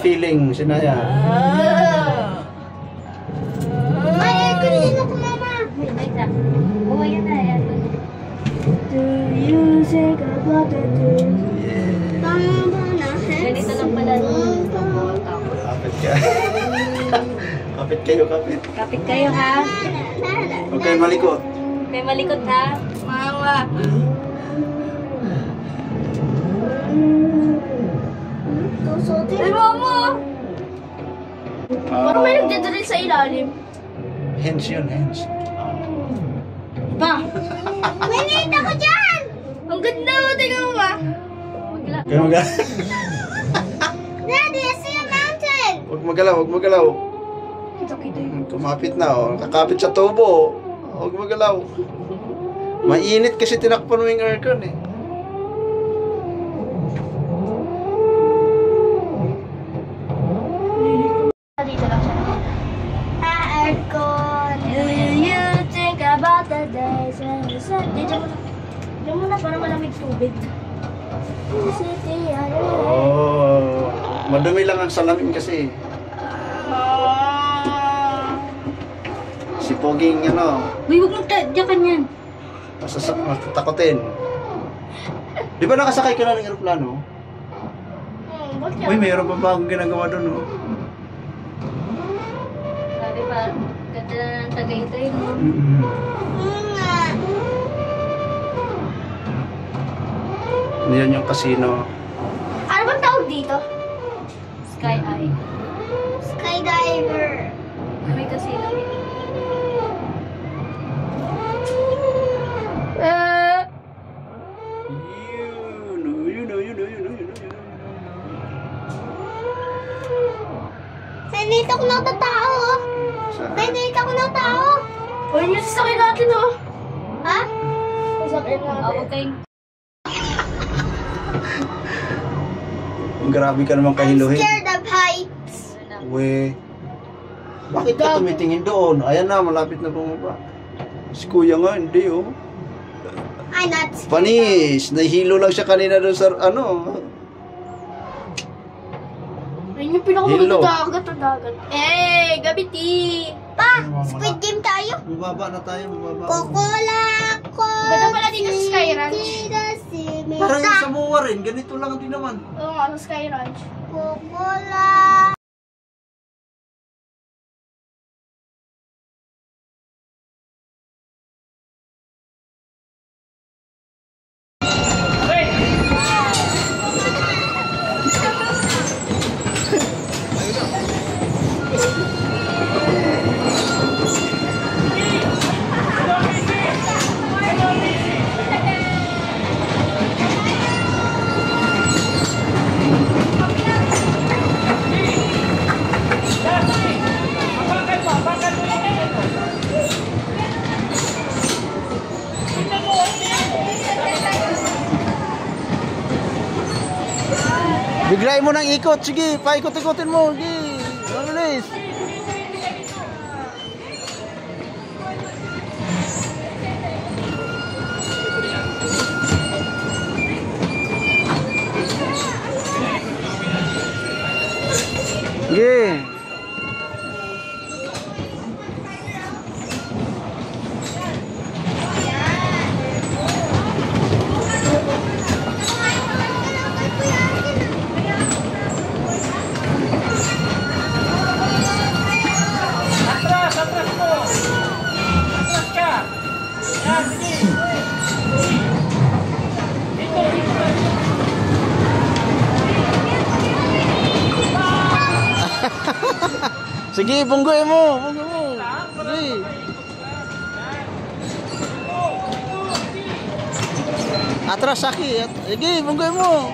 feeling, Sinaya? Ay, kunin ako, mama. Wait lang. Oo, yan na. Yan. Do you think about it? Ganito lang pala. Kapit ka. Kapit kayo, kapit. Kapit kayo, ha? Huwag kayo malikot. May malikot, ha? Mama. Ay, mama! Parang may nagdadrill sa ilalim. Hands yun, hands. Pa! May nakita ko dyan! Ang ganda mo, tingnan mo, ma. Kaya magalaw. Daddy, I see a mountain! Huwag magalaw, huwag magalaw. Kita-kita yun. Kumapit na, oh. Kakapit sa tubo. Huwag magalaw. Mainit kasi tinakpan mo yung aircon, eh. Dito lang siya. Aircon, do you think about the days when you said... Diyan muna, para malamig tubig. Oh, madumi lang ang salamin kasi. Si Poging, ano, Uy, huwag mong tadyakan yan. matatakotin. Di ba nakasakay ka na ng aeroplano? Ba't Uy, mayroon pa ba akong ginagawa doon, oh? Sabi pa, ganda na ng Tagaytay, no? Yan yung casino. Ano bang tawag dito? Sky Eye. Skydiver. May casino dito. Nandito ko na tao. Nandito ko na tao. Uy, yung sasakyan natin, oh. Ha? Sasakyan natin. Okay. Grabe ka naman kahiluhin. I'm scared of heights. We, bakit ka tumitingin doon? Ayan na, malapit na bumaba. Si Kuya nga, hindi, oh. I'm not scared. Panis, nahilo lang siya kanina doon sa, ano. Ayun yung pinakamaganda dagat. Eh, gabiti. Pa, Squid Game tayo. Bumaba na tayo, bumaba. Coca-Cola, Ganda pala dito sa Sky Ranch. Parang yung sa Moa rin, ganito lang din naman. Oo nga, sa Sky Ranch. Coca-Cola. Biglayin mo ng ikot, sige, paikot-ikotin mo, sige, mabilis. Sige. Sige, bunggoy mo. Bunggoy mo. Sige. Atras, Saki. Sige, bunggoy mo.